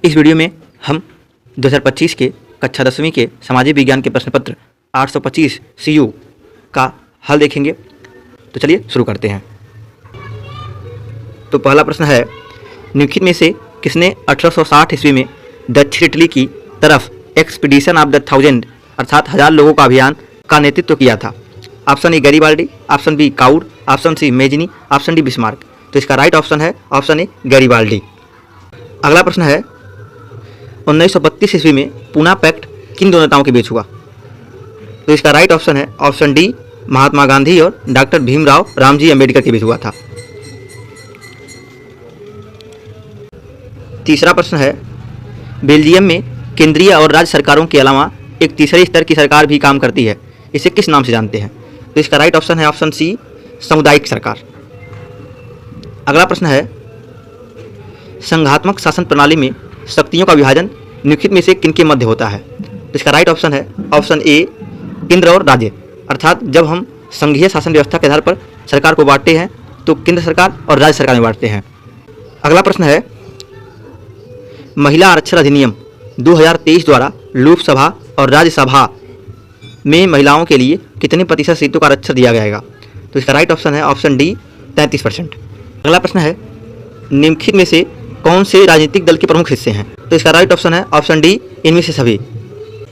इस वीडियो में हम 2025 के कक्षा 10वीं के सामाजिक विज्ञान के प्रश्न पत्र 825 CU का हल देखेंगे। तो चलिए शुरू करते हैं। तो पहला प्रश्न है, निम्नलिखित में से किसने 1860 ईस्वी में दक्षिण इटली की तरफ एक्सपीडिशन ऑफ द 1000 अर्थात 1000 लोगों का अभियान का नेतृत्व किया था? Option A Garibaldi, option B Cavour, option C Mazzini, option D Bismarck. तो इसका राइट ऑप्शन है ऑप्शन ए गैरीबाल्डी। अगला प्रश्न है, 1932 ईस्वी में पूना पैक्ट किन दो नेताओं के बीच हुआ? तो इसका राइट ऑप्शन है ऑप्शन डी महात्मा गांधी और डॉक्टर भीमराव रामजी अंबेडकर के बीच हुआ था। तीसरा प्रश्न है, बेल्जियम में केंद्रीय और राज्य सरकारों के अलावा एक तीसरे स्तर की सरकार भी काम करती है, इसे किस नाम से जानते हैं? तो इसका राइट ऑप्शन है ऑप्शन सी सामुदायिक सरकार। अगला प्रश्न है, संघात्मक शासन प्रणाली में शक्तियों का विभाजन निम्नलिखित में से किनके मध्य होता है? तो इसका राइट ऑप्शन है ऑप्शन ए केंद्र और राज्य, अर्थात जब हम संघीय शासन व्यवस्था के आधार पर सरकार को बांटते हैं तो केंद्र सरकार और राज्य सरकार में बांटते हैं। अगला प्रश्न है, महिला आरक्षण अधिनियम 2023 द्वारा लोकसभा और राज्यसभा में महिलाओं के लिए कितने प्रतिशत सीटों का आरक्षण दिया जाएगा? तो इसका राइट ऑप्शन है ऑप्शन डी 33%। अगला प्रश्न है, निम्नलिखित में से कौन से राजनीतिक दल के प्रमुख हिस्से हैं? तो इसका राइट ऑप्शन है ऑप्शन डी इनमें से सभी,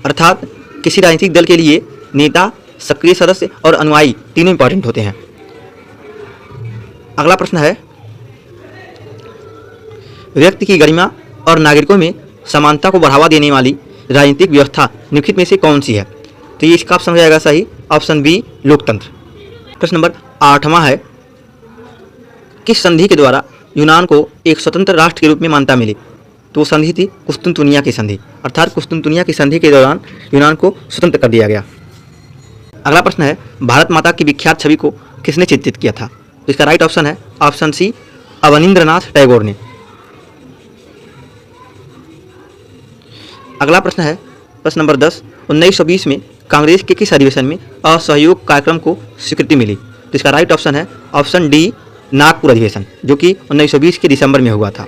अर्थात किसी राजनीतिक दल के लिए नेता, सक्रिय सदस्य और अनुयायी तीनों इंपॉर्टेंट होते हैं। अगला प्रश्न है, व्यक्ति की गरिमा और नागरिकों में समानता को बढ़ावा देने वाली राजनीतिक व्यवस्था निम्नलिखित में से कौन सी है? तो ये इसका ऑप्शन हो जाएगा सही ऑप्शन बी लोकतंत्र। प्रश्न नंबर 8वां है, किस संधि के द्वारा यूनान को एक स्वतंत्र राष्ट्र के रूप में मान्यता मिली? तो वो संधि थी कुस्तुनतुनिया की संधि, अर्थात कुस्तुनतुनिया की संधि के दौरान यूनान को स्वतंत्र कर दिया गया। अगला प्रश्न है, भारत माता की विख्यात छवि को किसने चित्रित किया था? तो इसका राइट ऑप्शन है ऑप्शन सी अवनींद्रनाथ टैगोर ने। अगला प्रश्न है, प्रश्न नंबर 10, 1920 में कांग्रेस के किस अधिवेशन में असहयोग कार्यक्रम को स्वीकृति मिली? तो इसका राइट ऑप्शन है ऑप्शन डी नागपुर अधिवेशन, जो कि 1920 के दिसंबर में हुआ था।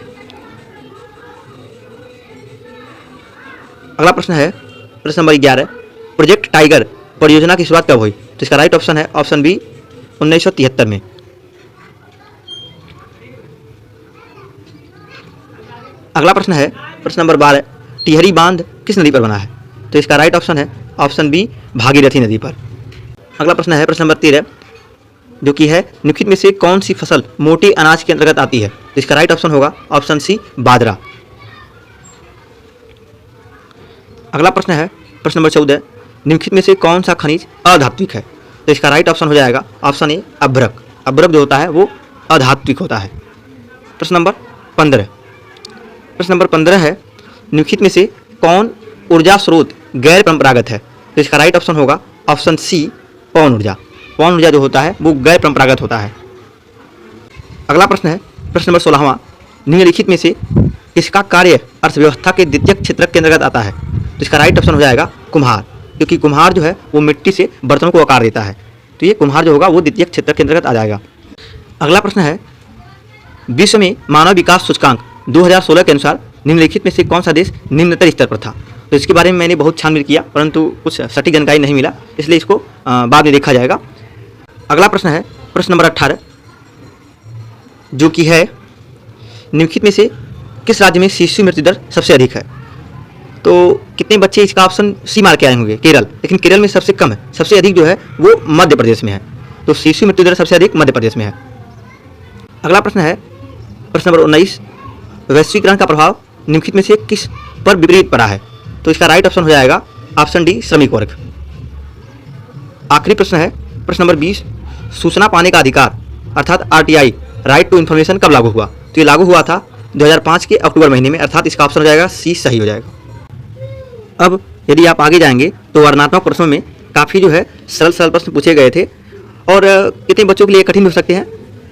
अगला प्रश्न है, प्रश्न नंबर 11, प्रोजेक्ट टाइगर परियोजना की शुरुआत कब हुई? तो इसका राइट ऑप्शन है ऑप्शन बी 1973 में। अगला प्रश्न है, प्रश्न नंबर 12, टिहरी बांध किस नदी पर बना है? तो इसका राइट ऑप्शन है ऑप्शन बी भागीरथी नदी पर। अगला प्रश्न है, प्रश्न नंबर 13, जो कि है निम्नलिखित में से कौन सी फसल मोटे अनाज के अंतर्गत आती है? तो इसका राइट ऑप्शन होगा ऑप्शन सी बाजरा। अगला प्रश्न है, प्रश्न नंबर 14, निम्नलिखित में से कौन सा खनिज अधात्विक है? तो इसका राइट ऑप्शन हो जाएगा ऑप्शन ए अभ्रक। अभ्रक जो होता है वो अधात्विक होता है। प्रश्न नंबर 15, प्रश्न नंबर 15 है, निम्नलिखित में से कौन ऊर्जा स्रोत गैर परंपरागत है? तो इसका राइट ऑप्शन होगा ऑप्शन सी पवन ऊर्जा। पवन ऊर्जा जो होता है वो गैर परंपरागत होता है। अगला प्रश्न है, प्रश्न नंबर 16वां, निम्नलिखित में से किसका कार्य अर्थव्यवस्था के द्वितीयक क्षेत्र के अंतर्गत आता है? तो इसका राइट ऑप्शन हो जाएगा कुम्हार, क्योंकि कुम्हार जो है वो मिट्टी से बर्तनों को आकार देता है, तो ये कुम्हार जो होगा वो द्वितीयक क्षेत्र के अंतर्गत आ जाएगा। अगला प्रश्न है, विश्व में मानव विकास सूचकांक 2016 के अनुसार निम्नलिखित में से कौन सा देश निम्नतर स्तर पर था? तो इसके बारे में मैंने बहुत छानबीन किया, परंतु कुछ सटीक जानकारी नहीं मिला, इसलिए इसको बाद में देखा जाएगा। अगला प्रश्न है, प्रश्न नंबर 18, जो कि है निम्नलिखित में से किस राज्य में शिशु मृत्यु दर सबसे अधिक है? तो कितने बच्चे इसका ऑप्शन सी मार के आए होंगे? केरल, लेकिन केरल में सबसे कम है, सबसे अधिक जो है वो मध्य प्रदेश में है, तो शिशु मृत्यु दर सबसे अधिक मध्य प्रदेश में है। अगला प्रश्न है, प्रश्न नंबर 19, वैश्वीकरण का प्रभाव निम्नलिखित में से किस पर विपरीत पड़ा है? तो इसका राइट ऑप्शन हो जाएगा ऑप्शन डी श्रमिक वर्ग। आखिरी प्रश्न है, प्रश्न नंबर 20, सूचना पाने का अधिकार अर्थात RTI राइट टू इन्फॉर्मेशन कब लागू हुआ? तो ये लागू हुआ था 2005 के अक्टूबर महीने में, अर्थात इसका ऑप्शन हो जाएगा सी सही हो जाएगा। अब यदि आप आगे जाएंगे तो वर्णनात्मक प्रश्नों में काफ़ी जो है सरल सरल प्रश्न पूछे गए थे और कितने बच्चों के लिए कठिन हो सकते हैं।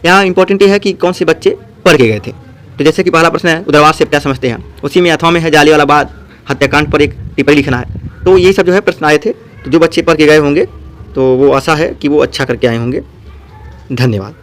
यहाँ इंपॉर्टेंट ये है कि कौन से बच्चे पढ़ के गए थे। तो जैसे कि पहला प्रश्न है, उदरवाद से क्या समझते हैं? उसी में अथवा में है जालियांवाला बाग हत्याकांड पर एक टिप्पणी लिखना है। तो यही सब जो है प्रश्न आए थे, तो जो बच्चे पढ़ के गए होंगे तो वो आशा है कि वो अच्छा करके आए होंगे। धन्यवाद।